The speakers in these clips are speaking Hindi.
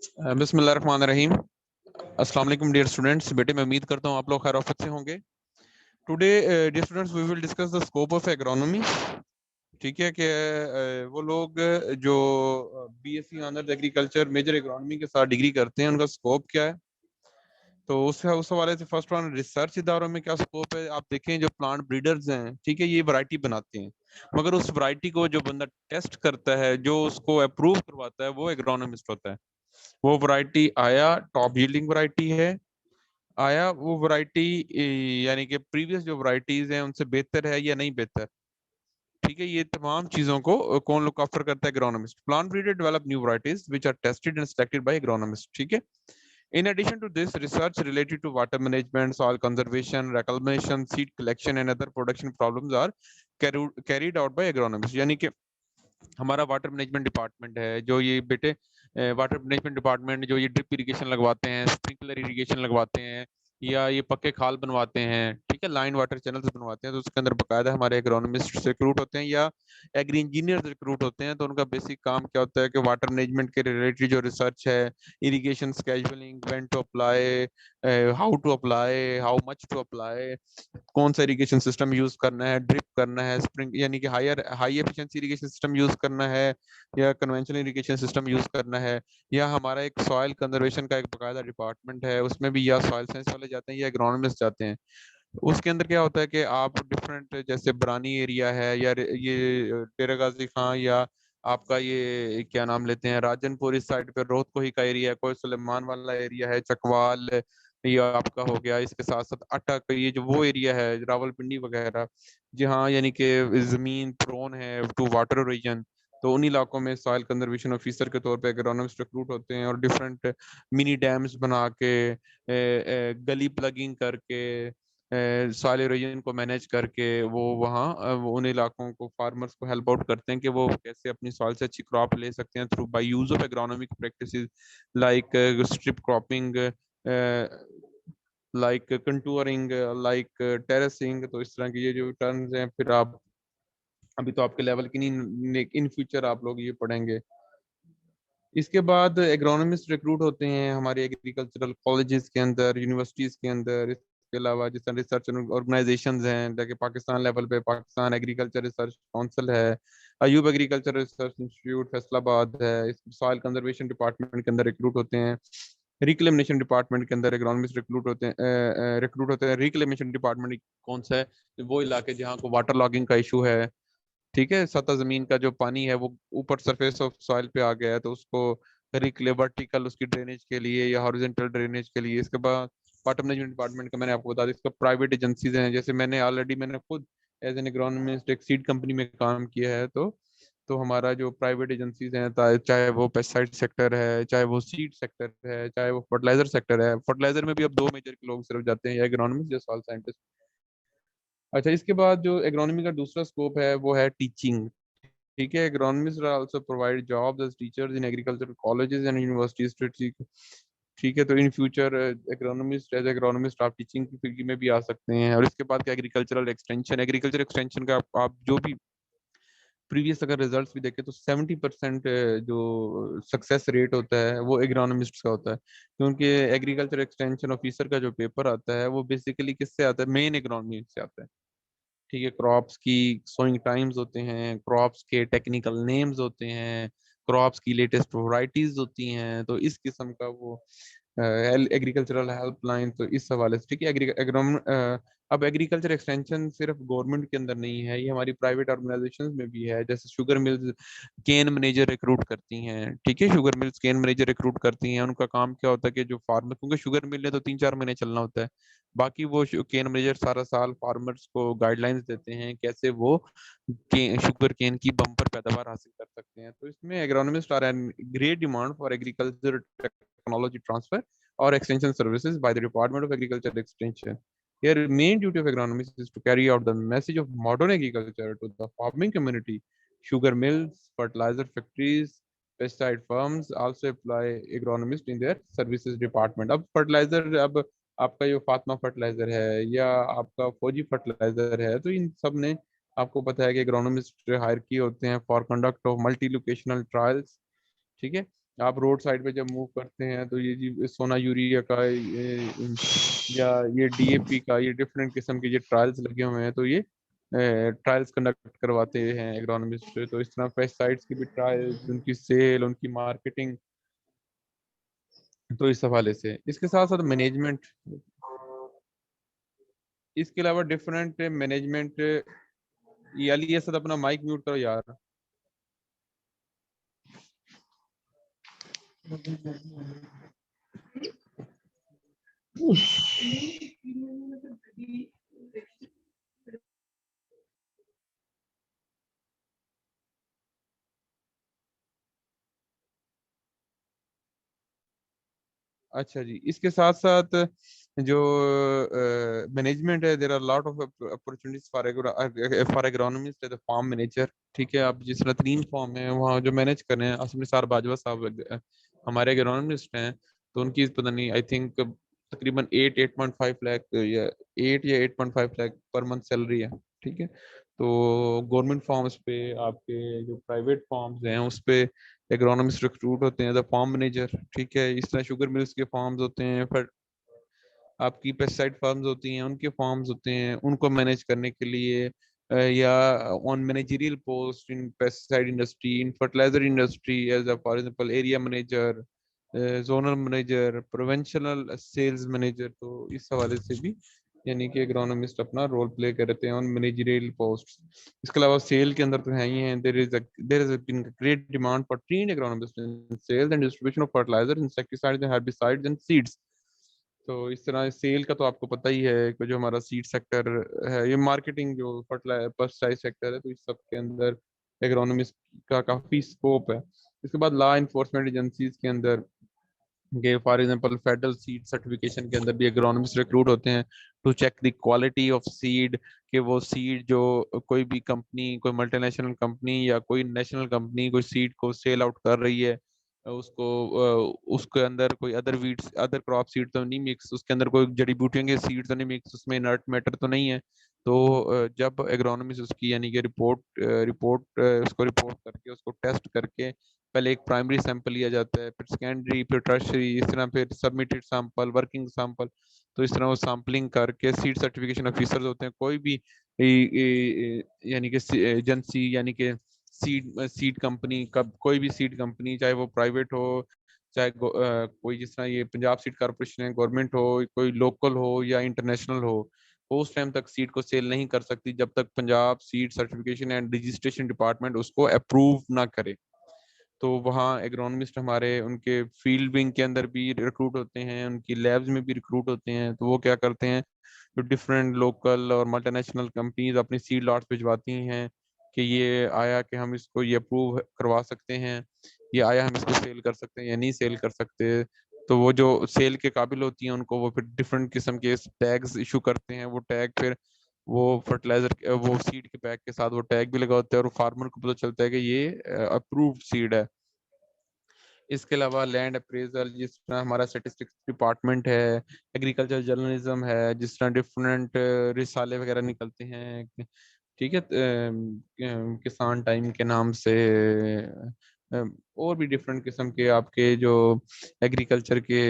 बिस्मिल्लाहिर्रहमानिर्रहीम। अस्सलाम वालेकुम डियर स्टूडेंट्स। बेटे मैं उम्मीद करता हूँ आप लोग खैर आफियत से होंगे। Today dear students we will discuss the scope of agronomy. ठीक है कि वो लोग जो BSc honours agriculture major agronomy के साथ डिग्री करते हैं उनका स्कोप क्या है। तो उस हवाले से फर्स्ट वन, रिसर्च इदारों में क्या स्कोप है। आप देखें जो प्लांट ब्रीडर्स हैं, ठीक है, ये वैरायटी बनाते हैं, मगर उस वैरायटी को जो बंदा टेस्ट करता है, जो उसको अप्रूव करवाता है, वो एग्रोनॉमिस्ट होता है। वो वैरायटी आया टॉप यील्डिंग वैरायटी है, आया वो वैरायटी यानी कि प्रीवियस जो वैरायटीज हैं उनसे बेहतर है या नहीं बेहतर। ठीक है, ये तमाम चीजों को कौन लोग ऑफर करता है? Agronomist. Plant breeder develop new varieties which are tested and selected by agronomist. ठीक है। In addition to this, research related to water management, soil conservation, reclamation, seed collection, and other production problems are carried out by agronomists। यानी कि हमारा वाटर मैनेजमेंट डिपार्टमेंट है, जो ये बेटे वाटर मैनेजमेंट डिपार्टमेंट जो ये ड्रिप इरिगेशन लगवाते हैं, स्प्रिंकलर इरिगेशन लगवाते हैं, या ये पक्के खाल बनवाते हैं, ठीक है, लाइन वाटर चैनल्स बनवाते हैं, तो उसके अंदर बकायदा हमारे एग्रोनॉमिस्ट रिक्रूट होते हैं या एग्री इंजीनियर्स रिक्रूट होते हैं। तो उनका बेसिक काम क्या होता है कि वाटर मैनेजमेंट के रिलेटेड जो रिसर्च है, irrigation scheduling, when to apply, how to apply, how much to apply, कौन सा इरिगेशन सिस्टम यूज करना है, ड्रिप करना है, स्प्रिंग यानी कि high efficiency irrigation system use करना है, या कन्वेंशनल इरिगेशन सिस्टम यूज करना है, या हमारा एक सॉइल कंजर्वेशन का एक बकायदा डिपार्टमेंट है, उसमें भी या सॉइल साइंस वाले जाते हैं या एग्रोनॉमिस्ट जाते हैं। उसके अंदर क्या होता है कि आप डिफरेंट, जैसे बरानी एरिया है, या ये डेरा गाजी खां, या आपका ये क्या नाम लेते हैं राजनपुर, इस साइड पे रोहतको ही का एरिया है, कोई सुलेमान वाला एरिया है, चकवाल ये आपका हो गया, इसके साथ साथ अटक, ये जो वो एरिया है रावलपिंडी वगैरह, जहाँ यानी कि जमीन प्रोन है टू वाटर रीजन। तो उन इलाकों में सॉइल कंजर्वेशन ऑफिसर के तौर पे एग्रोनॉमिस्ट रिक्रूट होते हैं, और डिफरेंट मिनी डैम्स बना के, गली प्लगिंग करके, सॉइल इरोजन को मैनेज करके, वो वहाँ वो उन इलाकों को, फार्मर्स को हेल्प आउट करते हैं कि वो कैसे अपनी सॉइल से अच्छी क्रॉप ले सकते हैं through by use of agronomic practices like strip cropping, like contouring, like terracing. तो इस तरह की ये जो टर्म्स हैं, फिर आप अभी तो आपके लेवल की नहीं, इन फ्यूचर आप लोग ये पढ़ेंगे। इसके बाद एग्रोनॉमिस्ट रिक्रूट होते हैं हमारे एग्रीकल्चरल कॉलेजेस के अंदर, यूनिवर्सिटीज के अंदर। इसके अलावा जिस तरह रिसर्च ऑर्गेनाइजेशंस हैं, जैसे पाकिस्तान लेवल पे पाकिस्तान एग्रीकल्चर रिसर्च काउंसिल है, Ayub agriculture research institute Faisalabad है, इस सॉइल कंजर्वेशन डिपार्टमेंट के अंदर रिक्रूट होते हैं। रिक्लेमेशन डिपार्टमेंट के अंदर एग्रोनॉमिस्ट रिक्रूट होते हैं। रिक्लेमेशन डिपार्टमेंट कौन सा है? वो इलाके जहाँ को वाटर लॉगिंग का इशू है, ठीक है, सतह जमीन का जो पानी है वो ऊपर सरफेस ऑफ सॉइल पे आ गया है, तो उसको रिक्ले वर्टिकल उसकी ड्रेनेज के लिए या हॉरिजॉन्टल ड्रेनेज के लिए। इसके बाद वाटर मैनेजमेंट डिपार्टमेंट का मैंने आपको बता दिया। इसका प्राइवेट एजेंसीज हैं, जैसे मैंने खुद एज एन एग्रोनॉमिस्ट एक सीड कंपनी में काम किया है। तो हमारा जो प्राइवेट एजेंसीज हैं, चाहे वो पेस्टिसाइड सेक्टर है, चाहे वो सीड सेक्टर है, चाहे वो फर्टिलाइजर सेक्टर है। फर्टिलाइजर में भी अब दो मेजर के लोग सिर्फ जाते हैं, या एग्रोनॉमिस्ट या सॉइल साइंटिस्ट। अच्छा, इसके बाद जो एग्रोनॉमी का दूसरा स्कोप है वो है टीचिंग। ठीक है, agronomist also provide jobs as teachers in agricultural colleges and universities. ठीक है, तो इन फ्यूचर एग्रोनॉमिस्ट आप टीचिंग की फील्ड में भी आ सकते हैं। और इसके बाद एग्रीकल्चर एक्सटेंशन का आप जो भी प्रीवियस अगर रिजल्ट्स भी देखें तो 70% जो सक्सेस रेट होता है वो एग्रोनॉमिस्ट का होता है, क्योंकि एग्रीकल्चर एक्सटेंशन ऑफिसर का जो पेपर आता है वो बेसिकली किससे आता है? मेन एग्रोनॉमी से आता है। ठीक है, क्रॉप्स की सोइंग टाइम्स होते हैं, क्रॉप्स के टेक्निकल नेम्स होते हैं, क्रॉप्स की लेटेस्ट वैरायटीज होती हैं, तो इस किस्म का वो एग्रीकल्चरल हेल्पलाइन। तो इस हवाले से ठीक है, अब एग्रीकल्चर एक्सटेंशन सिर्फ गवर्नमेंट के अंदर नहीं है, ये हमारी प्राइवेट ऑर्गेनाइजेशंस में भी है। जैसे शुगर मिल्स केन मैनेजर रिक्रूट करती हैं, ठीक है, शुगर मिल्स केन मैनेजर रिक्रूट करती हैं। उनका काम क्या होता है कि जो फार्मर, क्योंकि शुगर मिल ने तो 3-4 महीने चलना होता है, बाकी वो केन मैनेजर सारा साल फार्मर्स को गाइडलाइंस देते हैं कैसे वो शुगर केन की बम्पर पैदावार हासिल कर सकते हैं। तो इसमें agronomist are in great demand for agriculture technology transfer और extension services by the Department of Agriculture Extension. Their main duty of agronomists is to carry out the message of modern agriculture to the farming community. Sugar mills, fertilizer factories, pesticide firms also apply agronomists in their services department. अब fertilizer, अब आपका जो फातिमा फर्टिलाइजर है या आपका फौजी फर्टिलाइजर है, तो इन सब ने आपको पता है कि एग्रोनॉमिस्ट हायर किए होते हैं for conduct of multi locational trials. ठीक है, आप रोड साइड पे जब मूव करते हैं तो ये जी सोना यूरिया का या ये डीएपी का, ये डिफरेंट किस्म के ये ट्रायल्स लगे हुए हैं, तो ये ट्रायल्स कंडक्ट करवाते हैं एग्रोनॉमिस्ट। तो इस तरह पेस्टिसाइड्स की भी ट्रायल्स, उनकी सेल, उनकी मार्केटिंग, तो इस हवाले से। इसके साथ साथ मैनेजमेंट, इसके अलावा डिफरेंट मैनेजमेंट। ये अली असद अपना माइक म्यूट करो यार। अच्छा जी, इसके साथ साथ जो मैनेजमेंट है, there are lot of opportunities for agronomist the farm manager. ठीक है, आप जिस तरह 3 फॉर्म है वहाँ जो मैनेज कर रहे हैं, असम निसार बाजवा साहब हमारे एग्रोनॉमिस्ट हैं, तो उनकी पता नहीं, आई थिंक तकरीबन 8.5 लाख या 8 लाख पर मंथ सैलरी है। ठीक है, तो गवर्नमेंट फॉर्म्स पे, आपके जो प्राइवेट फॉर्म्स हैं उस पे एग्रोनॉमिस्ट रिक्रूट होते हैं, द फार्म मैनेजर। ठीक है, इस तरह शुगर मिल्स के फॉर्म्स होते हैं, फिर आपकी पेस्टिसाइड फार्म्स होती हैं उनके फॉर्म्स होते हैं, उनको मैनेज करने के लिए या on managerial post in pesticide industry, in fertiliser industry, as a for example area manager, zonal manager, provincial sales manager. तो इस हवाले से भी यानी कि एग्रोनॉमिस्ट अपना रोल प्ले करते हैं ऑन मैनेजरियल पोस्ट। इसके अलावा सेल के अंदर तो है ही है, there is been great demand for trained agronomist in sales and distribution of fertiliser, insecticides and herbicides and seeds. तो इस तरह सेल का तो आपको पता ही है कि जो हमारा सीड सेक्टर है, ये मार्केटिंग जो फर्टिलाइजर सेक्टर है, तो इस सब के अंदर एग्रोनॉमिस्ट का काफी स्कोप है। इसके बाद लॉ इन्फोर्समेंट एजेंसीज के अंदर के for example federal seed certification के अंदर भी एग्रोनॉमिस्ट रिक्रूट होते हैं to check the quality of seed, कि वो सीड जो कोई भी कंपनी, कोई मल्टीनेशनल कंपनी या कोई नेशनल कंपनी कोई सीड को सेल आउट कर रही है, उसको उसके अंदर कोई other weeds, other crop seed तो नहीं मिक्स, उसके अंदर कोई जड़ी बूटियों के सीड तो नहीं मिक्स, उसमें इनर्ट मैटर तो नहीं है। तो जब एग्रोनॉमिस्ट उसकी यानी कि उसको रिपोर्ट करके, उसको टेस्ट करके, पहले एक प्राइमरी सैंपल लिया जाता है, फिर सेकेंडरी, फिर टर्शरी, इस तरह फिर सबमिटेड सैंपल, वर्किंग सैंपल। तो इस तरह वो सैम्पलिंग करके सीड सर्टिफिकेशन ऑफिसर्स होते हैं, कोई भी यानी कि एजेंसी, यानी कि सीड सीड कंपनी, कब कोई भी सीड कंपनी, चाहे वो प्राइवेट हो, चाहे कोई जिस तरह ये पंजाब सीड कारपोरेशन है, गवर्नमेंट हो, कोई लोकल हो या इंटरनेशनल हो, वो उस टाइम तक सीड को सेल नहीं कर सकती जब तक Punjab seed certification and registration department उसको अप्रूव ना करे। तो वहाँ एग्रोनॉमिस्ट हमारे उनके फील्ड विंग के अंदर भी रिक्रूट होते हैं, उनकी लैब्स में भी रिक्रूट होते हैं। तो वो क्या करते हैं, जो डिफरेंट लोकल और मल्टीनेशनल कंपनीज अपनी सीड लॉट्स भिजवाती हैं कि ये आया कि हम इसको ये अप्रूव करवा सकते हैं, ये आया हम इसको सेल कर सकते हैं या नहीं सेल कर सकते। तो वो जो सेल के काबिल होती हैं उनको वो फिर डिफरेंट किस्म के टैग्स इशू करते हैं। वो टैग फिर वो फर्टिलाइजर, वो सीड के बैग के साथ वो टैग भी लगा होता है और फार्मर को पता चलता है कि ये अप्रूव्ड सीड है। इसके अलावा लैंड अप्रेजल, जिस तरह हमारा स्टेटिस्टिक्स डिपार्टमेंट है, एग्रीकल्चर जर्नलिज्म है, जिस तरह डिफरेंट रिसाले वगैरह निकलते हैं। ठीक है, किसान टाइम के नाम से, और भी डिफरेंट किस्म के आपके जो एग्रीकल्चर के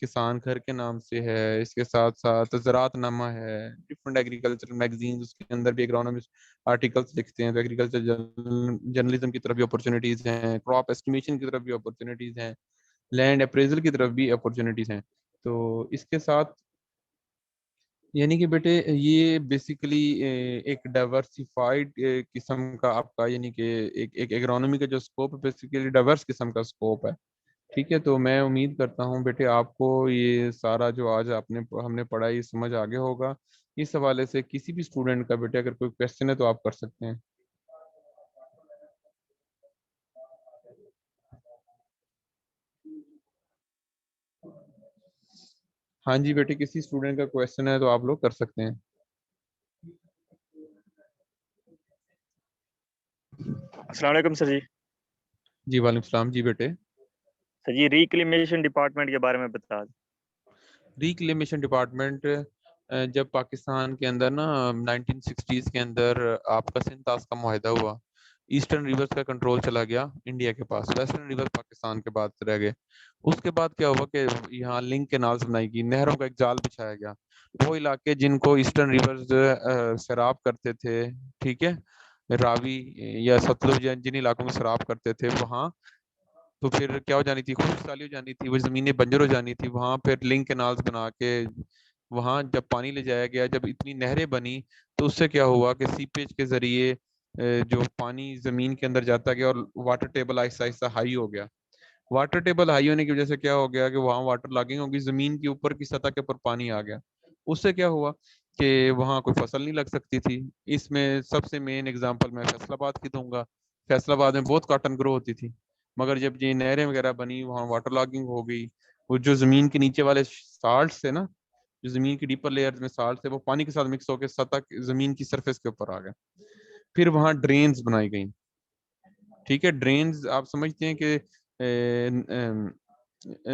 किसान घर के नाम से है। इसके साथ साथ ज़राअतनामा है, डिफरेंट एग्रीकल्चर मैगजीन, उसके अंदर भी एग्रोनॉमिस्ट आर्टिकल्स लिखते हैं। तो एग्रीकल्चर जर्नलिज्म की तरफ भी अपॉर्चुनिटीज हैं, क्रॉप एस्टिमेशन की तरफ भी अपॉर्चुनिटीज हैं, लैंड अप्रेजल की तरफ भी अपॉर्चुनिटीज हैं। तो इसके साथ यानी कि बेटे ये बेसिकली एक डाइवर्सिफाइड किस्म का आपका, यानी कि एक एग्रोनॉमी का जो स्कोप है बेसिकली डाइवर्स किस्म का स्कोप है। ठीक है, तो मैं उम्मीद करता हूँ बेटे आपको ये सारा जो आज आपने हमने पढ़ा ये समझ आगे होगा। इस हवाले से किसी भी स्टूडेंट का बेटे अगर कोई क्वेश्चन है तो आप कर सकते हैं। हाँ जी बेटे, किसी स्टूडेंट का क्वेश्चन है तो आप लोग कर सकते हैं। अस्सलाम वालेकुम सर जी। जी वालेकुम सलाम जी बेटे। सर जी रिक्लेमेशन डिपार्टमेंट के बारे में बता दें। रिक्लेमेशन डिपार्टमेंट जब पाकिस्तान के अंदर ना 1960s के अंदर आपका सिंध तास का मुआहदा हुआ, ईस्टर्न रिवर्स का कंट्रोल चला गया इंडिया के पास, वेस्टर्न रिवर्स पाकिस्तान के पास रह गए। उसके बाद क्या हुआ कि यहाँ लिंक कैनाल्स बनाई गई, नहरों का एक जाल बिछाया गया। वो इलाके जिनको ईस्टर्न रिवर्स सैराब करते थे, ठीक है, रावी या सतलुज या जिन इलाकों में सैराब करते थे, वहाँ तो फिर क्या हो जानी थी, खुशहाली हो जानी थी, वो जमीनें बंजर हो जानी थी। वहां फिर लिंक कैनाल्स बना के वहां जब पानी ले जाया गया, जब इतनी नहरें बनी, तो उससे क्या हुआ कि सीपेज के जरिए जो पानी जमीन के अंदर जाता गया और water table Aahista Aahista high हो गया। वाटर टेबल हाई होने की वजह से क्या हो गया कि वहां वाटर लॉगिंग होगी, जमीन की ऊपर की सतह के ऊपर पानी आ गया। उससे क्या हुआ कि वहां कोई फसल नहीं लग सकती थी। इसमें सबसे मेन एग्जांपल मैं फैसलाबाद की दूंगा। फैसलाबाद में बहुत कॉटन ग्रो होती थी, मगर जब ये नहरें वगैरह बनी, वहाँ वाटर लॉगिंग हो गई। वो जो जमीन के नीचे वाले साल्ट से ना, जो जमीन की डीपर लेयर में साल्ट थे, वो पानी के साथ मिक्स होकर जमीन की सरफेस के ऊपर आ गए। फिर वहां ड्रेन्स बनाई गई, ठीक है। ड्रेन्स आप समझते हैं कि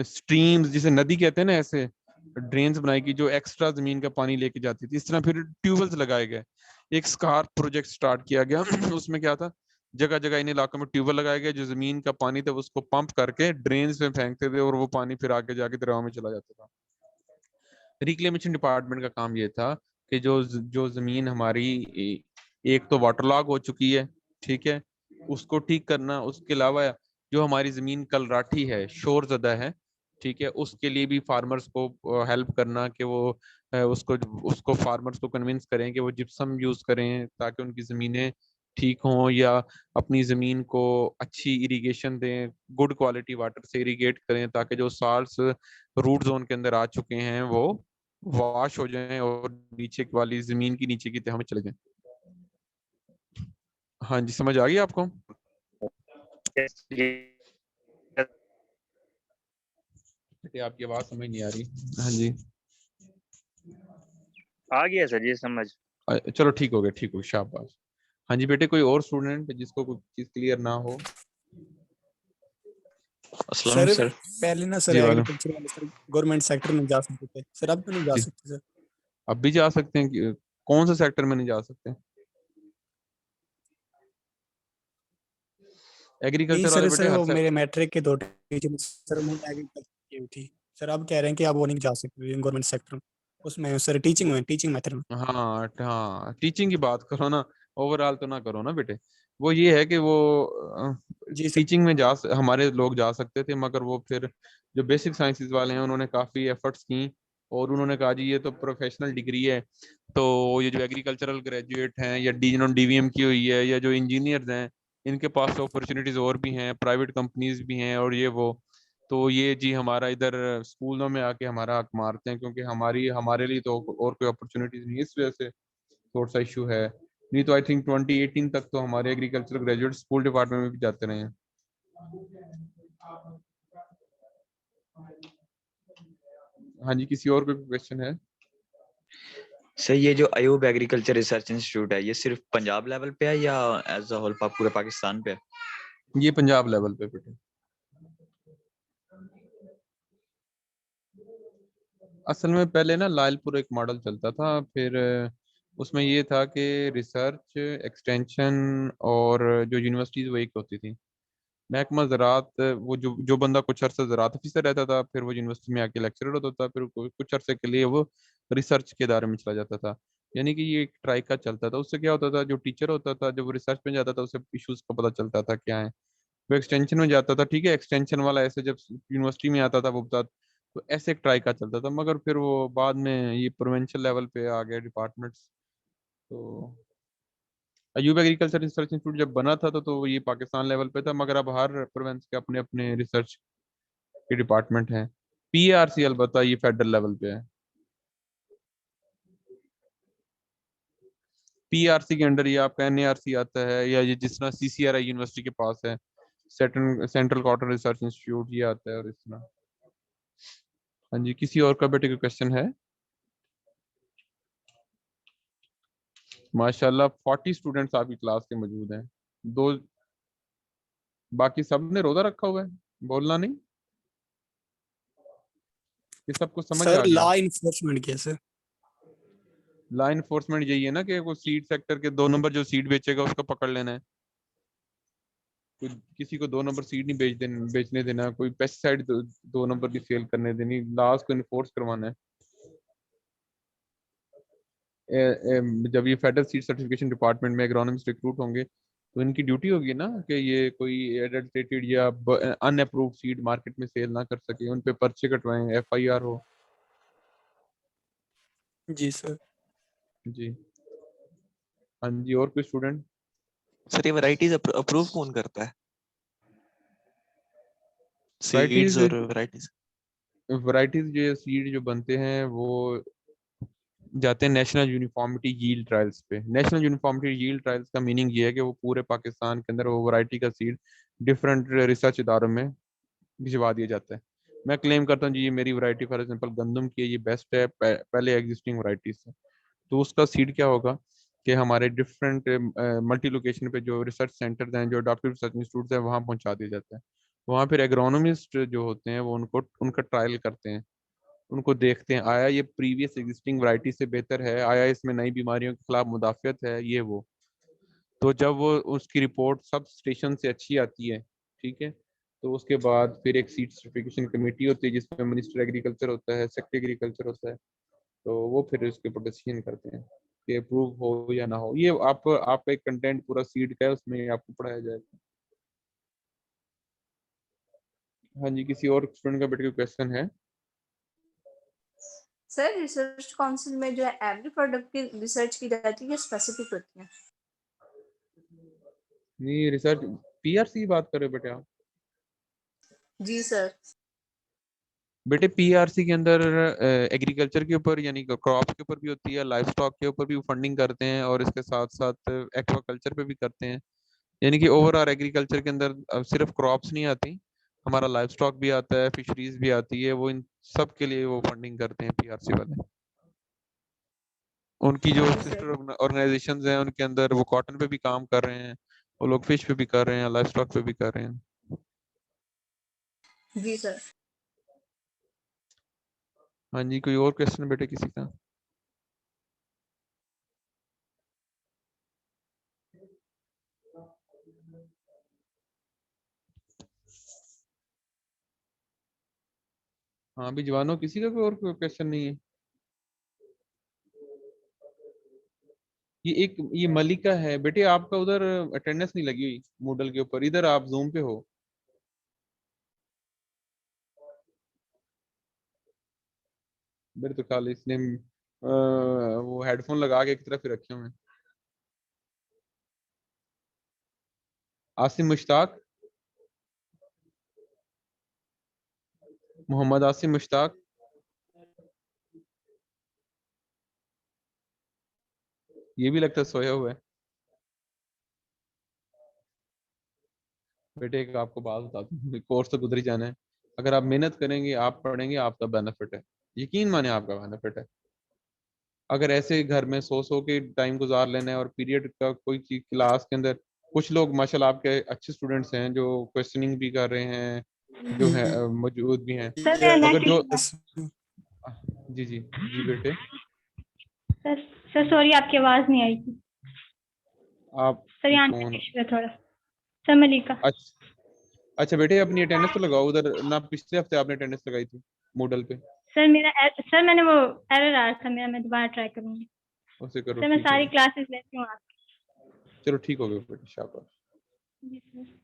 स्ट्रीम्स जिसे नदी कहते हैं ना, ऐसे ड्रेन्स बनाई गई जो एक्स्ट्रा जमीन का पानी लेके जाती थी। इस तरह फिर ट्यूबवेल्स लगाए गए, एक स्कार प्रोजेक्ट स्टार्ट किया गया। उसमें क्या था, जगह जगह इन इलाकों में ट्यूबवेल लगाए गए, जो जमीन का पानी था उसको पंप करके ड्रेन्स में फेंकते थे, और वो पानी फिर आगे जाके दरियाओं में चला जाता था। रिक्लेमेशन डिपार्टमेंट का काम ये था कि जो जो जमीन हमारी एक तो वाटरलॉग हो चुकी है, ठीक है, उसको ठीक करना। उसके अलावा जो हमारी जमीन कलराठी है, शोर ज़दा है, ठीक है, उसके लिए भी फार्मर्स को हेल्प करना कि वो उसको उसको फार्मर्स को कन्विंस करें कि वो जिप्सम यूज करें ताकि उनकी जमीनें ठीक हों, या अपनी जमीन को अच्छी इरिगेशन दें, गुड क्वालिटी वाटर से इरिगेट करें, ताकि जो साल्ट्स रूट जोन के अंदर आ चुके हैं वो वॉश हो जाएं और नीचे वाली जमीन की नीचे की तह में चले जाएं। हाँ जी, समझ आ गई आपको? बेटे आपकी आवाज समझ नहीं आ रही। हाँ जी, आ गया सर जी समझ। चलो ठीक हो गया, ठीक हो गया, शाबाश। हाँ जी बेटे, कोई और स्टूडेंट जिसको कोई चीज क्लियर ना हो? अस्सलाम सर सर। पहले ना सर जी वाले, एग्रीकल्चर वाले सर गवर्नमेंट सेक्टर में जा सकते थे सर, अब तो नहीं जा जी सकते सर। अब भी जा सकते हैं कौन से सेक्टर में नहीं जा सकते? नहीं एग्रीकल्चर वाले सर, बेटे हर वो मेरे मैट्रिक के दो टीचर सर, उन्होंने एग्रीकल्चर की हुई थी सर। अब कह रहे हैं कि अब वो नहीं जा सकते गवर्नमेंट सेक्टर में, उसमें सर टीचिंग मेथड में। हाँ हाँ, टीचिंग की बात करो ना, ओवरऑल तो ना करो ना बेटे। वो ये है कि वो जी सर। टीचिंग में हमारे लोग जा सकते थे, मगर वो फिर जो बेसिक साइंसेज वाले हैं उन्होंने काफ़ी एफर्ट्स की, और उन्होंने कहा जी ये तो प्रोफेशनल डिग्री है, तो ये जो एग्रीकल्चरल ग्रेजुएट हैं या जिन्होंने डीवीएम की हुई है या जो इंजीनियर्स हैं, इनके पास तो अपॉर्चुनिटीज़ और भी हैं, प्राइवेट कंपनीज भी हैं और ये वो, तो ये जी हमारा इधर स्कूलों में आके हमारा हक मारते हैं, क्योंकि हमारे लिए तो और कोई अपॉर्चुनिटीज नहीं है। इस वजह से थोड़ा सा इशू है। नहीं तो आई थिंक 2018 तक तो हमारे एग्रीकल्चर ग्रेजुएट स्कूल डिपार्टमेंट में भी जाते रहे हैं। हाँ जी, किसी और कोई क्वेश्चन है? सर ये जो अयूब एग्रीकल्चर रिसर्च इंस्टीट्यूट है, ये सिर्फ पंजाब लेवल पे है या एज अ होल पूरे पाकिस्तान पे है? ये पंजाब लेवल पे बेटे। असल में पहले ना लालपुर एक मॉडल चलता था, फिर उसमें ये था कि रिसर्च, एक्सटेंशन और जो यूनिवर्सिटीज वही होती थी। महकमा ज़राअत, वो जो जो बंदा कुछ अरसा ज़राअत ऑफिसर रहता था, फिर वो यूनिवर्सिटी में आके लेक्चरर होता था, फिर कुछ अरसे के लिए वो रिसर्च के दायरे में चला जाता था। यानी कि ये एक ट्राइका चलता था। उससे क्या होता था, जो टीचर होता था जब वो रिसर्च में जाता था, उसे इश्यूज का पता चलता था क्या है। वो एक्सटेंशन में जाता था, ठीक है, एक्सटेंशन वाला ऐसे जब यूनिवर्सिटी में आता था वो बता, तो ऐसे एक ट्राइका चलता था। मगर फिर वो बाद में ये प्रोविंशियल लेवल पे आ गए डिपार्टमेंट्स। तो अयूब एग्रीकल्चर रिसर्च इंस्टीट्यूट जब बना था तो ये पाकिस्तान लेवल पे था, मगर अब हर प्रोविंस के अपने अपने रिसर्च के डिपार्टमेंट हैं। पीआरसी अलबत्ता ये फेडरल लेवल पे है। पीआरसी के अंडर ये आपका एनएआरसी आता है, या ये जिस तरह सीसीआरआई यूनिवर्सिटी के पास है, सेंट्रल कॉटन रिसर्च इंस्टीट्यूट, ये आता है, और इस तरह। हाँ जी, किसी और का बेटे का क्वेश्चन है? माशाल्लाह 40 स्टूडेंट्स आपकी क्लास के मौजूद हैं। दो बाकी सब ने रोजा रखा हुआ है, बोलना नहीं, ये सब कुछ समझ सर आ गया। लॉ इन्फोर्समेंट किया सर। लॉ इन्फोर्समेंट यही है ना कि वो सीड सेक्टर के 2 नंबर जो सीड बेचेगा उसको पकड़ लेना है। कोई किसी को 2 नंबर सीड नहीं बेचने देना, कोई पेस्टिसाइड 2 नंबर की सेल करने देनी, लॉज को इन्फोर्स करवाना है। जब ये फेडरल सीड सर्टिफिकेशन डिपार्टमेंट में एग्रोनॉमिस्ट रिक्रूट होंगे तो इनकी ड्यूटी होगी ना कि ये कोई एडल्टेटेड या अनअप्रूव्ड सीड मार्केट में सेल ना कर सके, उन पे पर्चे कटवाएं, FIR हो। जी सर। जी हाँ जी, और कोई स्टूडेंट? सर ये वैरायटीज अप्रूव कौन करता है? Varieties- सीड्स और वैरायटीज। वैरायटीज जो सीड जो बनते हैं वो जाते हैं नेशनल यूनिफॉर्मिटी यील्ड ट्रायल्स पे। नेशनल यूनिफॉर्मिटी यील्ड ट्रायल्स का मीनिंग ये है कि वो पूरे पाकिस्तान के अंदर वो वैरायटी का सीड डिफरेंट रिसर्च इदारों में भिजवा दिया जाता है। मैं क्लेम करता हूँ जी ये मेरी वैरायटी फॉर एग्जांपल गंदम की है, ये बेस्ट है पहले एग्जिस्टिंग वैरायटीज से, तो उसका सीड क्या होगा कि हमारे डिफरेंट मल्टी लोकेशन पे जो रिसर्च सेंटर्स हैं, जो अडॉप्टिव रिसर्च इंस्टीट्यूट हैं, वहाँ पहुँचा दिया जाता है। वहाँ फिर एग्रोनॉमिस्ट जो होते हैं वो उनका ट्रायल करते हैं, उनको देखते हैं आया ये प्रीवियस एग्जिस्टिंग वैरायटी से बेहतर है, आया इसमें नई बीमारियों के खिलाफ मुदाफियत है, ये वो। तो जब वो उसकी रिपोर्ट सब स्टेशन से अच्छी आती है, ठीक है, तो उसके बाद फिर एक सीड सर्टिफिकेशन कमेटी होती है जिसमें मिनिस्टर एग्रीकल्चर होता है, सेक्रेटरी एग्रीकल्चर होता है, तो वो फिर उसके ऊपर डिसीजन करते हैं कि अप्रूव हो या ना हो। ये आप एक कंटेंट पूरा सीड का है, उसमें आपको पढ़ाया जाएगा। हाँ जी, किसी और स्टूडेंट का बेटे कोई क्वेश्चन है? सर रिसर्च काउंसिल में जो है एवरी प्रोडक्ट की रिसर्च की जाती है, स्पेसिफिक होती है? नहीं, रिसर्च PRC की बात कर रहे हो बेटे आप? जी सर। बेटे PRC के अंदर एग्रीकल्चर के ऊपर यानी क्रॉप्स के ऊपर भी होती है, लाइफ स्टॉक के ऊपर भी फंडिंग करते हैं, और इसके साथ साथ एक्वाकल्चर पे भी करते हैं। यानी कि ओवरऑल एग्रीकल्चर के अंदर अब सिर्फ क्रॉप्स नहीं आती, हमारा लाइफ स्टॉक भी आता है, फिशरीज भी आती है, वो इन सब के लिए वो फंडिंग करते हैं PRC वाले। उनकी जो जी सिस्टर सर। ऑर्गेनाइजेशंस हैं उनके अंदर वो कॉटन पे भी काम कर रहे हैं, वो लोग फिश पे भी कर रहे हैं, लाइफ स्टॉक पे भी कर रहे हैं। जी सर। हाँ जी, कोई और क्वेश्चन बेटे किसी का? हाँ अभी जवानों किसी का कोई और क्वेश्चन नहीं है? ये मलिका है बेटे, आपका उधर अटेंडेंस नहीं लगी हुई मूडल के ऊपर, इधर आप जूम पे हो। मेरे तो ख्याल इसने वो हेडफोन लगा के एक तरफ ही रखे हुए हैं। आसिम मुश्ताक, मोहम्मद आसिम मुश्ताक, ये भी लगता है सोया हुआ है। बेटे एक आपको बात बताता हूँ, कोर्स तो गुजर ही जाना है, अगर आप मेहनत करेंगे, आप पढ़ेंगे, आपका बेनिफिट है, यकीन माने आपका बेनिफिट है। अगर ऐसे घर में सो के टाइम गुजार लेना है और पीरियड का कोई चीज क्लास के अंदर, कुछ लोग माशाल्लाह आपके अच्छे स्टूडेंट्स हैं जो क्वेश्चनिंग भी कर रहे हैं, जो है मौजूद भी हैं, सर मगर जो सर जी जी जी बेटे सर सॉरी आपकी आवाज नहीं आई थी आप सर, यहाँ कौन? इशू है थोड़ा। सर मलिका। अच्छा बेटे अपनी अटेंडेंस तो लगाओ उधर ना, पिछले हफ्ते आपने अटेंडेंस लगाई थी मूडल पे। सर मैंने वो एरर आ रहा था मेरा, मैं दोबारा ट्राई करूंगी। उसे करो, सर मैं ठीक हो सारी गया। क्लासेस लेती हूँ आपकी। चलो ठीक हो गया बेटे, शाबाश। जी सर।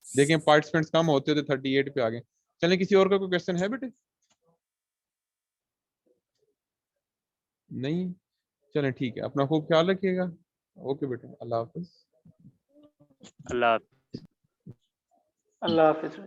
देखिए पार्टिसिपेंट्स कम होते थे, 38 पे आ गए। चलें, किसी और का कोई क्वेश्चन है बेटे? नहीं? चलें ठीक है, अपना खूब ख्याल रखिएगा। ओके बेटे, अल्लाह हाफिज। अल्लाह अल्लाह हाफिज।